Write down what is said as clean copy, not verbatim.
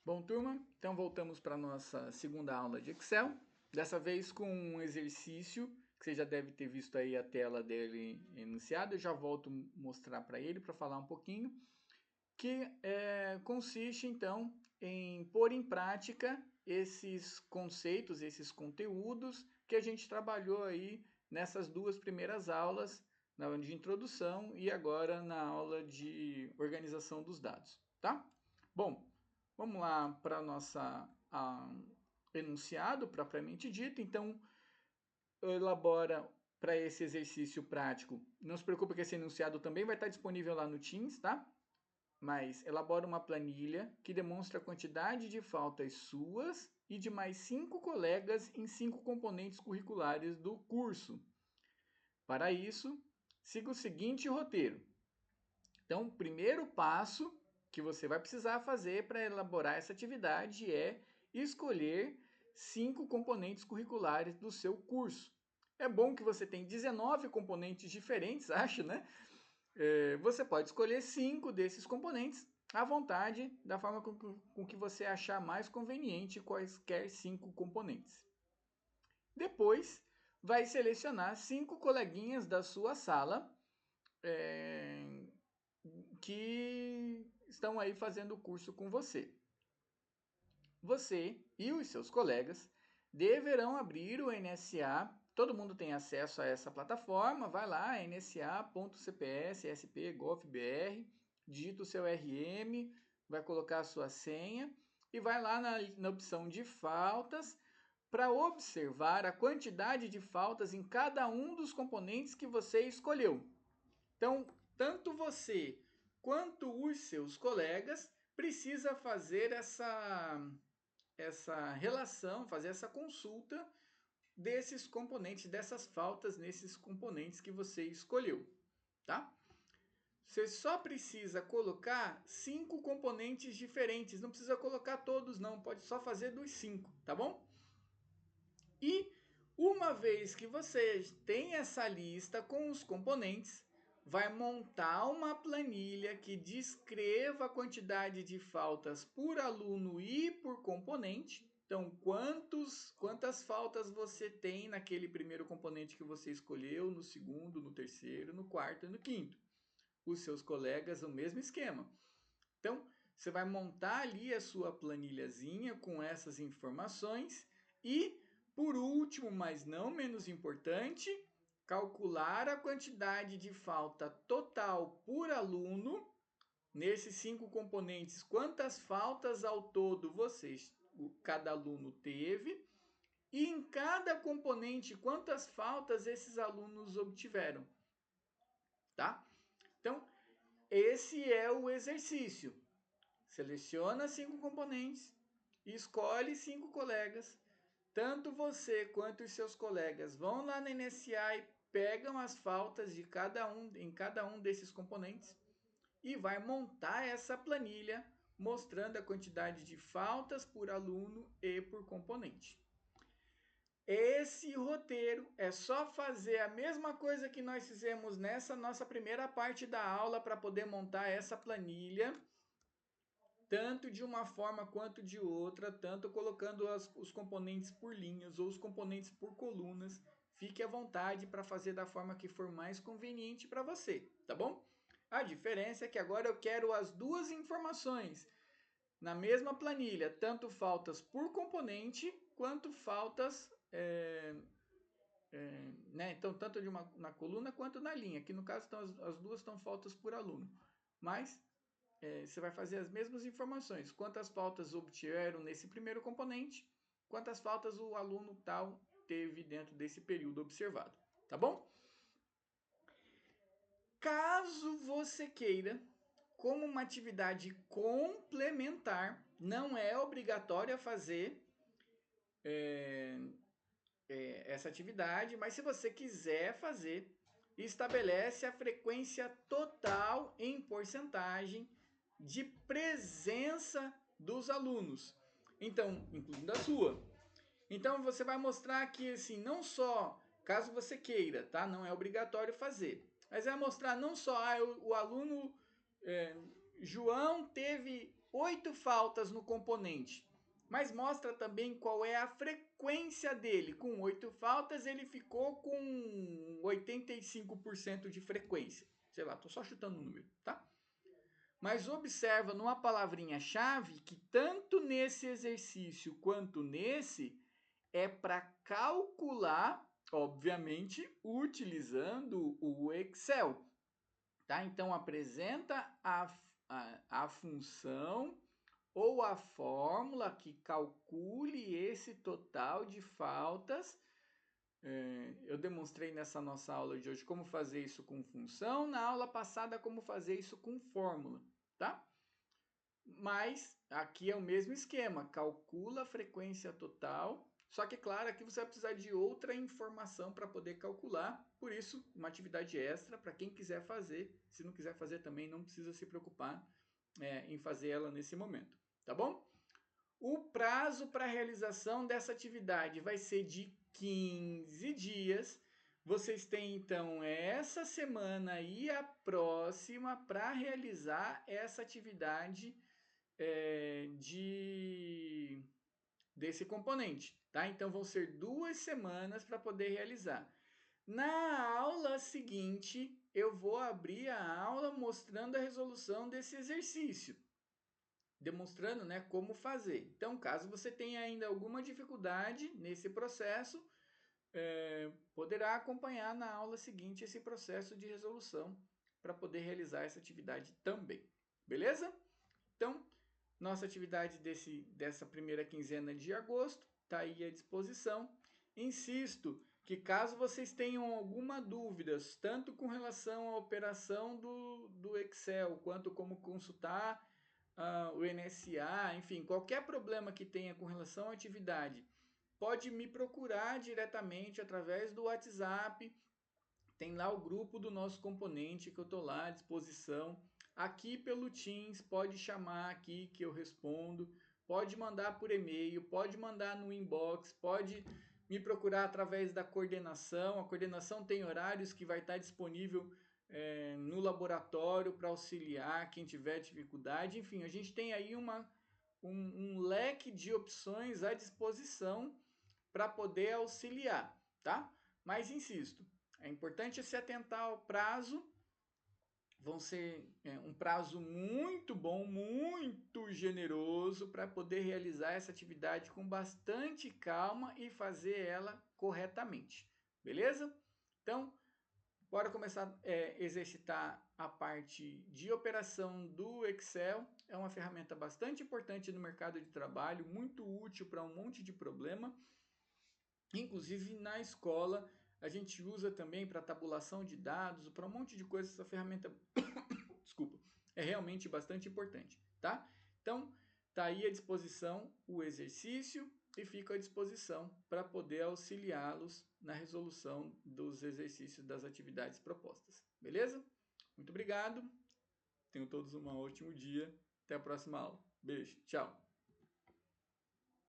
Bom, turma, então voltamos para a nossa segunda aula de Excel, dessa vez com um exercício que você já deve ter visto aí a tela dele iniciada, eu já volto a mostrar para ele para falar um pouquinho, que consiste então em pôr em prática esses conceitos, esses conteúdos que a gente trabalhou aí nessas duas primeiras aulas, na aula de introdução e agora na aula de organização dos dados, tá? Bom, vamos lá para o nosso enunciado propriamente dito. Então, elabora para esse exercício prático. Não se preocupe que esse enunciado também vai estar disponível lá no Teams, tá? Mas elabora uma planilha que demonstra a quantidade de faltas suas e de mais 5 colegas em 5 componentes curriculares do curso. Para isso, siga o seguinte roteiro. Então, o primeiro passo que você vai precisar fazer para elaborar essa atividade é escolher 5 componentes curriculares do seu curso. É bom que você tem 19 componentes diferentes, acho, né? Você pode escolher 5 desses componentes à vontade, da forma com que você achar mais conveniente quaisquer 5 componentes. Depois, vai selecionar 5 coleguinhas da sua sala que estão aí fazendo o curso com você. Você e os seus colegas deverão abrir o NSA. Todo mundo tem acesso a essa plataforma. Vai lá, nsa.cps.sp.gov.br, digita o seu RM, vai colocar a sua senha e vai lá na opção de faltas para observar a quantidade de faltas em cada um dos componentes que você escolheu. Então, tanto você quanto os seus colegas precisa fazer essa relação, fazer essa consulta desses componentes, dessas faltas nesses componentes que você escolheu, tá? Você só precisa colocar 5 componentes diferentes, não precisa colocar todos não, pode só fazer dos 5, tá bom? E uma vez que você tem essa lista com os componentes, vai montar uma planilha que descreva a quantidade de faltas por aluno e por componente. Então, quantas faltas você tem naquele primeiro componente que você escolheu, no segundo, no terceiro, no quarto e no quinto. Os seus colegas, o mesmo esquema. Então, você vai montar ali a sua planilhazinha com essas informações e, por último, mas não menos importante, calcular a quantidade de falta total por aluno nesses 5 componentes. Quantas faltas ao todo cada aluno teve e em cada componente quantas faltas esses alunos obtiveram, tá? Então, esse é o exercício. Seleciona 5 componentes, escolhe 5 colegas. Tanto você quanto os seus colegas vão lá na NSA e pegam as faltas em cada um desses componentes e vai montar essa planilha mostrando a quantidade de faltas por aluno e por componente. Esse roteiro é só fazer a mesma coisa que nós fizemos nessa nossa primeira parte da aula para poder montar essa planilha, tanto de uma forma quanto de outra, tanto colocando os componentes por linhas ou os componentes por colunas. Fique à vontade para fazer da forma que for mais conveniente para você, tá bom? A diferença é que agora eu quero as duas informações na mesma planilha, tanto faltas por componente quanto faltas, né? Então, tanto na coluna quanto na linha. Aqui no caso, as duas estão faltas por aluno. Mas você vai fazer as mesmas informações. Quantas faltas obtiveram nesse primeiro componente, quantas faltas o aluno tal teve dentro desse período observado. Tá bom? Caso você queira, como uma atividade complementar, não é obrigatório fazer essa atividade, mas se você quiser fazer, estabelece a frequência total em porcentagem de presença dos alunos. Então, incluindo a sua. Então, você vai mostrar que, assim, não só, caso você queira, tá? Não é obrigatório fazer. Mas vai mostrar não só o aluno João teve 8 faltas no componente, mas mostra também qual é a frequência dele. Com 8 faltas, ele ficou com 85% de frequência. Sei lá, estou só chutando o número, tá? Mas observa numa palavrinha-chave que tanto nesse exercício quanto nesse é para calcular, obviamente, utilizando o Excel. Tá? Então, apresenta a função ou a fórmula que calcule esse total de faltas. Eu demonstrei nessa nossa aula de hoje como fazer isso com função, na aula passada como fazer isso com fórmula, tá? Mas aqui é o mesmo esquema, calcula a frequência total, só que claro, aqui você vai precisar de outra informação para poder calcular, por isso uma atividade extra para quem quiser fazer, se não quiser fazer também não precisa se preocupar em fazer ela nesse momento, tá bom? O prazo para a realização dessa atividade vai ser de 15 dias. Vocês têm então essa semana e a próxima para realizar essa atividade desse componente, tá? Então vão ser 2 semanas para poder realizar. Na aula seguinte, eu vou abrir a aula mostrando a resolução desse exercício, demonstrando, né, como fazer. Então, caso você tenha ainda alguma dificuldade nesse processo, poderá acompanhar na aula seguinte esse processo de resolução para poder realizar essa atividade também. Beleza? Então, nossa atividade dessa primeira quinzena de agosto está aí à disposição. Insisto que caso vocês tenham alguma dúvida, tanto com relação à operação do Excel, quanto como consultar o NSA, enfim, qualquer problema que tenha com relação à atividade, pode me procurar diretamente através do WhatsApp. Tem lá o grupo do nosso componente que eu estou lá à disposição. Aqui pelo Teams, pode chamar aqui que eu respondo. Pode mandar por e-mail, pode mandar no inbox, pode me procurar através da coordenação. A coordenação tem horários que vai estar disponível no laboratório para auxiliar quem tiver dificuldade. Enfim, a gente tem aí um leque de opções à disposição para poder auxiliar, tá? Mas insisto, é importante se atentar ao prazo. Vão ser um prazo muito bom, muito generoso para poder realizar essa atividade com bastante calma e fazer ela corretamente. Beleza? Então, bora começar a exercitar a parte de operação do Excel. É uma ferramenta bastante importante no mercado de trabalho, muito útil para um monte de problema. Inclusive na escola, a gente usa também para tabulação de dados, para um monte de coisas. Essa ferramenta, desculpa, é realmente bastante importante, tá? Então, tá aí à disposição o exercício e fico à disposição para poder auxiliá-los na resolução dos exercícios das atividades propostas. Beleza? Muito obrigado. Tenham todos um ótimo dia. Até a próxima aula. Beijo. Tchau.